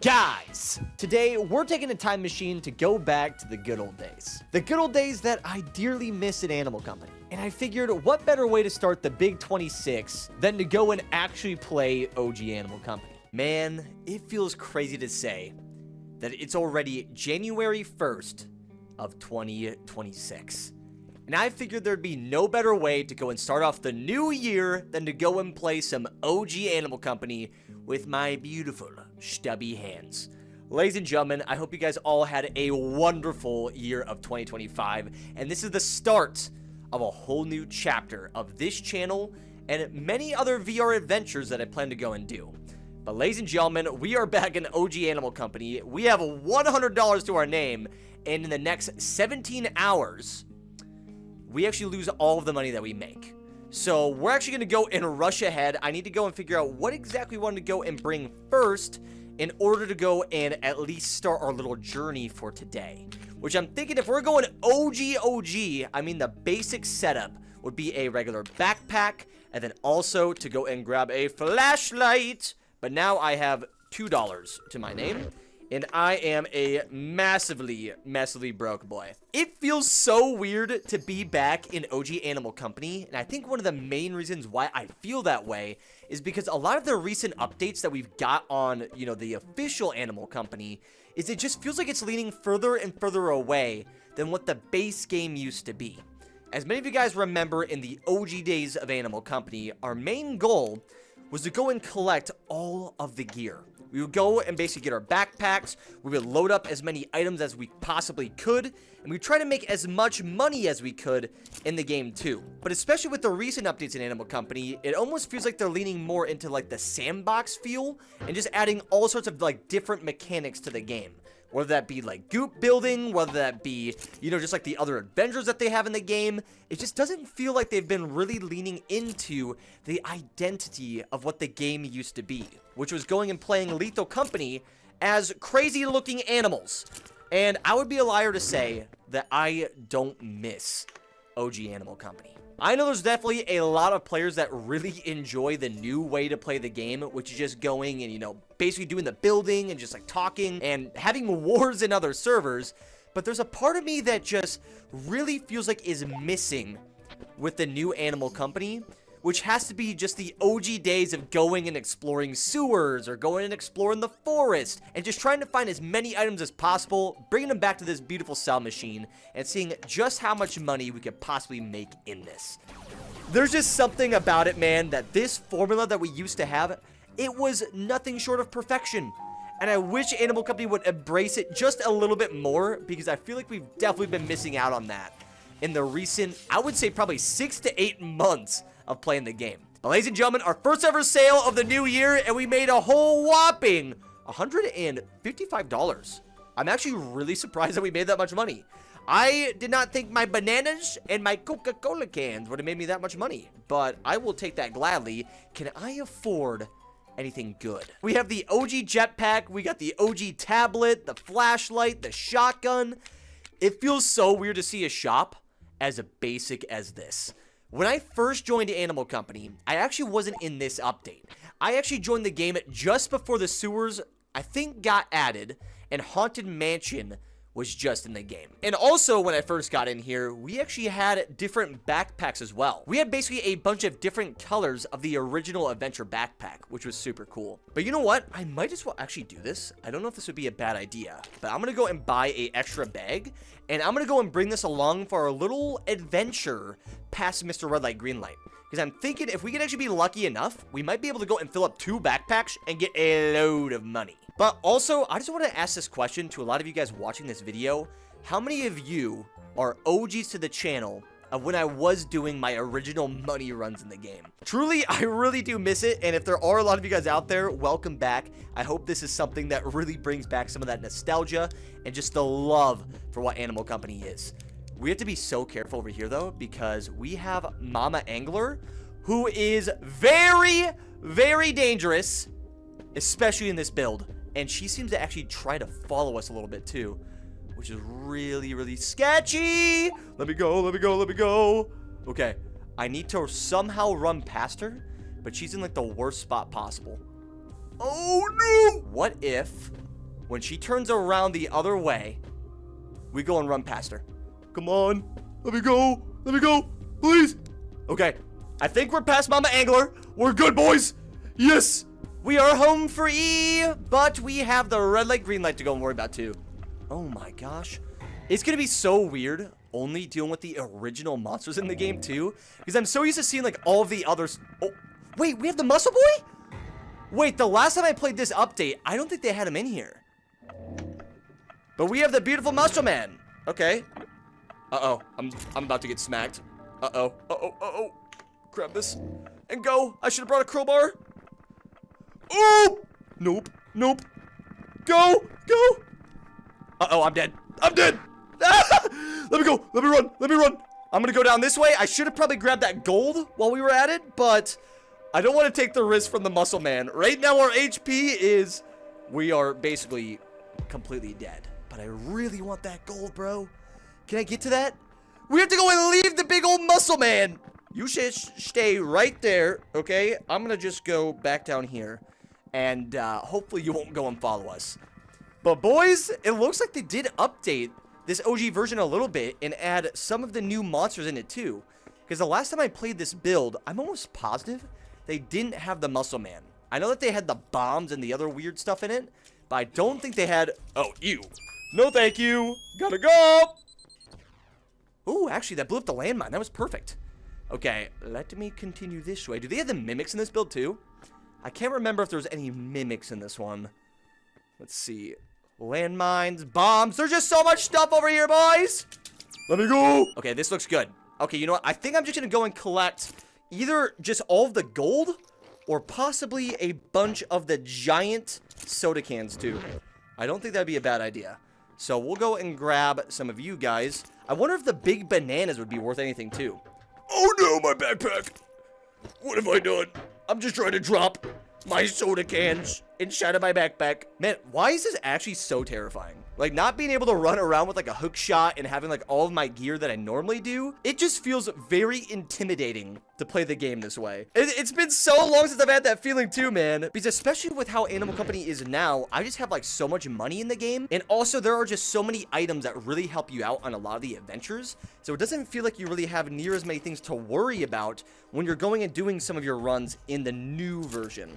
Guys, today we're taking a time machine to go back to the good old days. The good old days that I dearly miss at Animal Company. And I figured what better way to start the Big 26 than to go and actually play OG Animal Company. Man, it feels crazy to say that it's already January 1st of 2026. And I figured there'd be no better way to go and start off the new year than to go and play some OG Animal Company with my beautiful, stubby hands. Ladies and gentlemen, I hope you guys all had a wonderful year of 2025, and this is the start of a whole new chapter of this channel and many other VR adventures that I plan to go and do. But ladies and gentlemen, we are back in OG Animal Company. We have $100 to our name, and in the next 17 hours, we actually lose all of the money that we make. So we're actually going to go and rush ahead. I need to go and figure out what exactly we want to go and bring first in order to go and at least start our little journey for today. Which I'm thinking if we're going OG, I mean the basic setup would be a regular backpack and then also to go and grab a flashlight. But now I have $2 to my name. And I am a massively broke boy. It feels so weird to be back in OG Animal Company, and I think one of the main reasons why I feel that way is because a lot of the recent updates that we've got on, the official Animal Company, is it just feels like it's leaning further and further away than what the base game used to be. As many of you guys remember in the OG days of Animal Company, our main goal was to go and collect all of the gear. We would go and basically get our backpacks, we would load up as many items as we possibly could, and we'd try to make as much money as we could in the game too. But especially with the recent updates in Animal Company, it almost feels like they're leaning more into like the sandbox feel, and just adding all sorts of like different mechanics to the game. Whether that be like goop building, whether that be, just like the other adventures that they have in the game. It just doesn't feel like they've been really leaning into the identity of what the game used to be, which was going and playing Lethal Company as crazy looking animals. And I would be a liar to say that I don't miss OG Animal Company. I know there's definitely a lot of players that really enjoy the new way to play the game, which is just going and, basically doing the building and just like talking and having wars in other servers. But there's a part of me that just really feels like is missing with the new Animal Company, which has to be just the OG days of going and exploring sewers or going and exploring the forest and just trying to find as many items as possible, bringing them back to this beautiful sell machine and seeing just how much money we could possibly make in this. There's just something about it, man, that this formula that we used to have, it was nothing short of perfection. And I wish Animal Company would embrace it just a little bit more, because I feel like we've definitely been missing out on that in the recent, I would say probably 6 to 8 months of playing the game. But ladies and gentlemen, our first ever sale of the new year, and we made a whole whopping $155. I'm actually really surprised that we made that much money. I did not think my bananas and my Coca-Cola cans would have made me that much money, but I will take that gladly. Can I afford anything good? We have the OG jetpack, we got the OG tablet, the flashlight, the shotgun. It feels so weird to see a shop as basic as this. When I first joined Animal Company, I actually wasn't in this update. I actually joined the game just before the sewers, I think, got added, and Haunted Mansion was just in the game. And also, when I first got in here, we actually had different backpacks as well. We had basically a bunch of different colors of the original Adventure backpack, which was super cool. But you know what? I might as well actually do this. I don't know if this would be a bad idea, but I'm gonna go and buy an extra bag, and I'm gonna go and bring this along for our little adventure past Mr. Red Light, Green Light. Because I'm thinking if we could actually be lucky enough, we might be able to go and fill up 2 backpacks and get a load of money. But also, I just want to ask this question to a lot of you guys watching this video. How many of you are OGs to the channel of when I was doing my original money runs in the game? Truly, I really do miss it. And if there are a lot of you guys out there, welcome back. I hope this is something that really brings back some of that nostalgia and just the love for what Animal Company is. We have to be so careful over here, though, because we have Mama Angler, who is very, very dangerous, especially in this build. And she seems to actually try to follow us a little bit, too, which is really, really sketchy. Let me go, let me go, let me go. Okay, I need to somehow run past her, but she's in, like, the worst spot possible. Oh, no! What if when she turns around the other way, we go and run past her. Come on. Let me go. Let me go. Please. Okay. I think we're past Mama Angler. We're good, boys. Yes. We are home free, but we have the red light, green light to go and worry about too. Oh my gosh. It's going to be so weird only dealing with the original monsters in the game too, because I'm so used to seeing like all of the others. Oh, wait, we have the Muscle Boy? Wait, the last time I played this update, I don't think they had him in here. But we have the beautiful Muscle Man. Okay. Uh-oh. I'm about to get smacked. Uh-oh. Uh-oh. Uh-oh. Grab this and go. I should have brought a crowbar. Oh! Nope. Nope. Go! Go! Uh-oh, I'm dead. I'm dead! Let me go. Let me run. Let me run. I'm gonna go down this way. I should have probably grabbed that gold while we were at it, but I don't want to take the risk from the Muscle Man. Right now, our HP is... We are basically completely dead. But I really want that gold, bro. Can I get to that? We have to go and leave the big old Muscle Man. You should stay right there, okay? I'm gonna just go back down here. And hopefully you won't go and follow us. But boys, it looks like they did update this OG version a little bit and add some of the new monsters in it too. Because the last time I played this build, I'm almost positive they didn't have the Muscle Man. I know that they had the bombs and the other weird stuff in it, but I don't think they had... Oh, ew. No thank you. Gotta go. Ooh, actually, that blew up the landmine. That was perfect. Okay, let me continue this way. Do they have the mimics in this build too? I can't remember if there was any mimics in this one. Let's see. Landmines, bombs. There's just so much stuff over here, boys. Let me go. Okay, this looks good. Okay, you know what? I think I'm just going to go and collect either just all of the gold or possibly a bunch of the giant soda cans too. I don't think that'd be a bad idea. So we'll go and grab some of you guys. I wonder if the big bananas would be worth anything too. Oh no, my backpack. What have I done? I'm just trying to drop my soda cans inside of my backpack. Man, why is this actually so terrifying? Like, not being able to run around with, like, a hook shot and having, like, all of my gear that I normally do, it just feels very intimidating to play the game this way. It's been so long since I've had that feeling, too, man. Because especially with how Animal Company is now, I just have, like, so much money in the game. And also, there are just so many items that really help you out on a lot of the adventures. So it doesn't feel like you really have near as many things to worry about when you're going and doing some of your runs in the new version.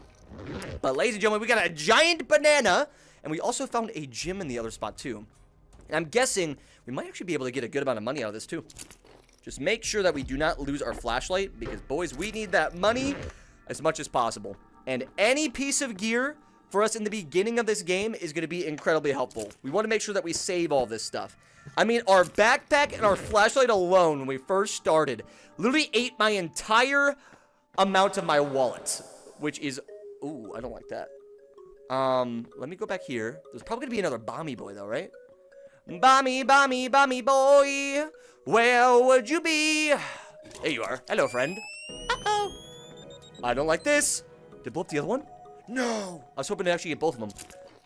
But, ladies and gentlemen, we got a giant banana. And we also found a gym in the other spot, too. And I'm guessing we might actually be able to get a good amount of money out of this, too. Just make sure that we do not lose our flashlight, because, boys, we need that money as much as possible. And any piece of gear for us in the beginning of this game is going to be incredibly helpful. We want to make sure that we save all this stuff. I mean, our backpack and our flashlight alone, when we first started, literally ate my entire amount of my wallet, which is... Ooh, I don't like that. Let me go back here. There's probably gonna be another Bommy Boy, though, right? Bommy, Bommy, Bommy Boy, where would you be? There you are. Hello, friend. Uh-oh. I don't like this. Did it blow up the other one? No. I was hoping to actually get both of them.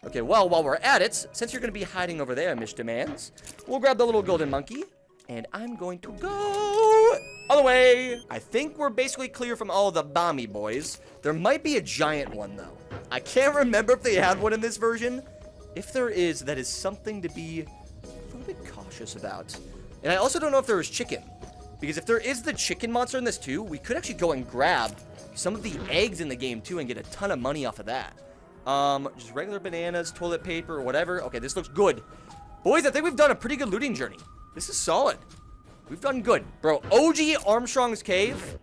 Okay, well, while we're at it, since you're gonna be hiding over there, Miss Demands, we'll grab the little golden monkey, and I'm going to go all the way. I think we're basically clear from all of the Bommy Boys. There might be a giant one, though. I can't remember if they had one in this version. If there is, that is something to be a little bit cautious about. And I also don't know if there is chicken. Because if there is the chicken monster in this too, we could actually go and grab some of the eggs in the game too and get a ton of money off of that. Just regular bananas, toilet paper, whatever. Okay, this looks good. Boys, I think we've done a pretty good looting journey. This is solid. We've done good. Bro, OG Armstrong's Cave...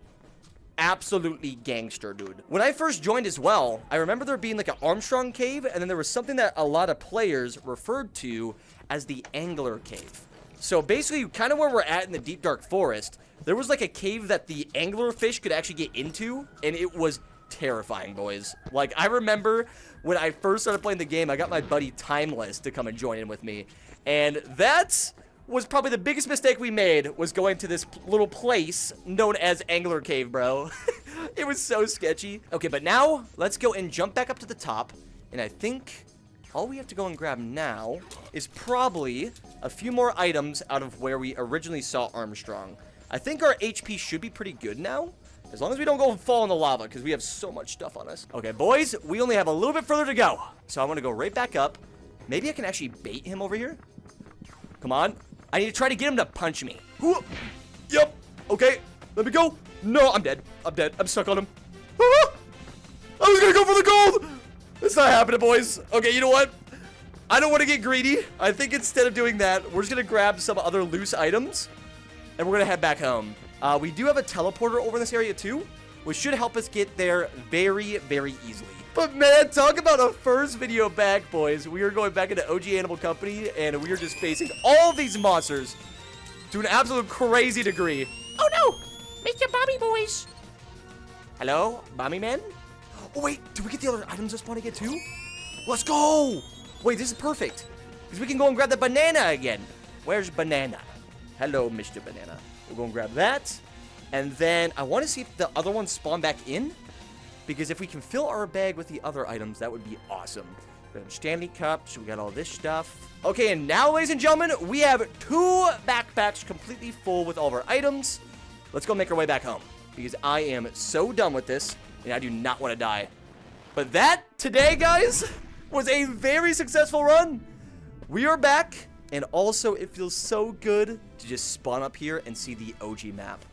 Absolutely gangster, dude. When I first joined as well, I remember there being like an Armstrong Cave, and then there was something that a lot of players referred to as the Angler Cave. So basically, kind of where we're at in the deep dark forest, there was like a cave that the anglerfish could actually get into, and it was terrifying, boys. Like, I remember when I first started playing the game, I got my buddy Timeless to come and join in with me, and that's... was probably the biggest mistake we made, was going to this little place known as Angler Cave, bro. It was so sketchy. Okay, but now let's go and jump back up to the top. And I think all we have to go and grab now is probably a few more items out of where we originally saw Armstrong. I think our HP should be pretty good now, as long as we don't go and fall in the lava, because we have so much stuff on us. Okay, boys, we only have a little bit further to go. So I'm going to go right back up. Maybe I can actually bait him over here. Come on. I need to try to get him to punch me. Ooh. Yep. Okay. Let me go. No, I'm dead. I'm dead. I'm stuck on him. Ah! I was gonna go for the gold. It's not happening, boys. Okay, you know what? I don't want to get greedy. I think instead of doing that, we're just gonna grab some other loose items, and we're gonna head back home. We do have a teleporter over in this area too, which should help us get there very, very easily. But man, talk about a first video back, boys. We are going back into OG Animal Company, and we are just facing all these monsters to an absolute crazy degree. Oh no! Mr. Bobby boys! Hello, Bobby man? Oh wait, did we get the other items that spawn to get too? Let's go! Wait, this is perfect. Because we can go and grab the banana again. Where's banana? Hello, Mr. Banana. We'll go and grab that. And then I want to see if the other ones spawn back in. Because if we can fill our bag with the other items, that would be awesome. We have Stanley Cups. We got all this stuff. Okay, and now, ladies and gentlemen, we have 2 backpacks completely full with all of our items. Let's go make our way back home. Because I am so done with this, and I do not want to die. But that, today, guys, was a very successful run. We are back, and also it feels so good to just spawn up here and see the OG map.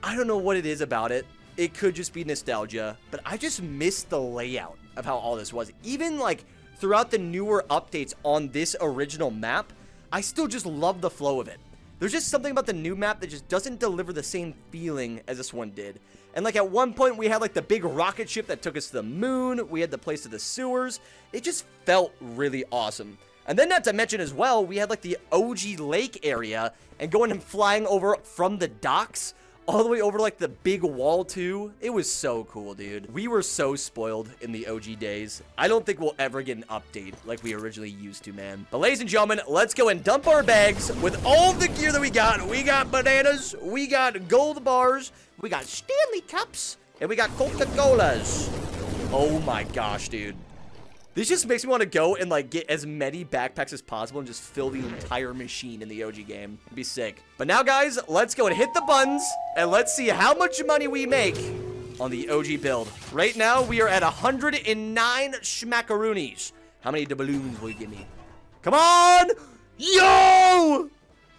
I don't know what it is about it. It could just be nostalgia, but I just miss the layout of how all this was. Even like throughout the newer updates on this original map, I still just love the flow of it. There's just something about the new map that just doesn't deliver the same feeling as this one did. And like at one point we had like the big rocket ship that took us to the moon. We had the place to the sewers. It just felt really awesome. And then not to mention as well, we had like the OG lake area and going and flying over from the docks all the way over like the big wall too. It was so cool, dude. We were so spoiled in the OG days. I don't think we'll ever get an update like we originally used to, man. But ladies and gentlemen, let's go and dump our bags with all the gear that we got. We got bananas, we got gold bars, we got Stanley Cups, and we got Coca-Colas. Oh my gosh, dude. This just makes me want to go and like get as many backpacks as possible and just fill the entire machine in the OG game. It'd be sick. But now, guys, let's go and hit the buttons and let's see how much money we make on the OG build. Right now, we are at 109 schmackaroonies. How many doubloons will you give me? Come on! Yo!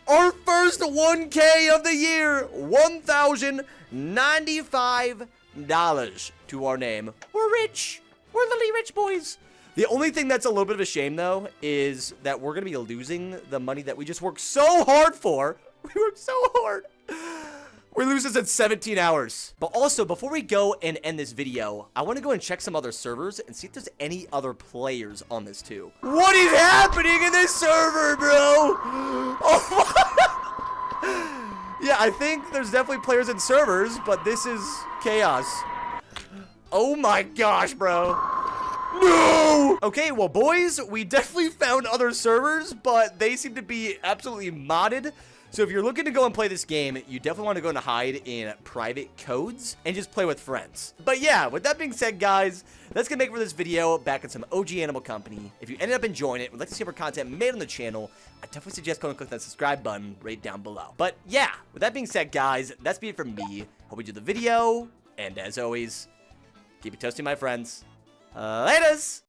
Our first 1K of the year. $1,095 to our name. We're rich. We're literally rich boys. The only thing that's a little bit of a shame, though, is that we're going to be losing the money that we just worked so hard for. We worked so hard. We lose this in 17 hours. But also, before we go and end this video, I want to go and check some other servers and see if there's any other players on this, too. What is happening in this server, bro? Oh, yeah, I think there's definitely players in servers, but this is chaos. Oh, my gosh, bro. No! Okay, well, boys, we definitely found other servers, but they seem to be absolutely modded. So if you're looking to go and play this game, you definitely want to go and hide in private codes and just play with friends. But yeah, with that being said, guys, that's going to make it for this video back in some OG Animal Company. If you ended up enjoying it, would like to see more content made on the channel, I definitely suggest going and click that subscribe button right down below. But yeah, with that being said, guys, that's it from me. Hope you enjoyed the video, and as always, keep it toasty, my friends. Laters!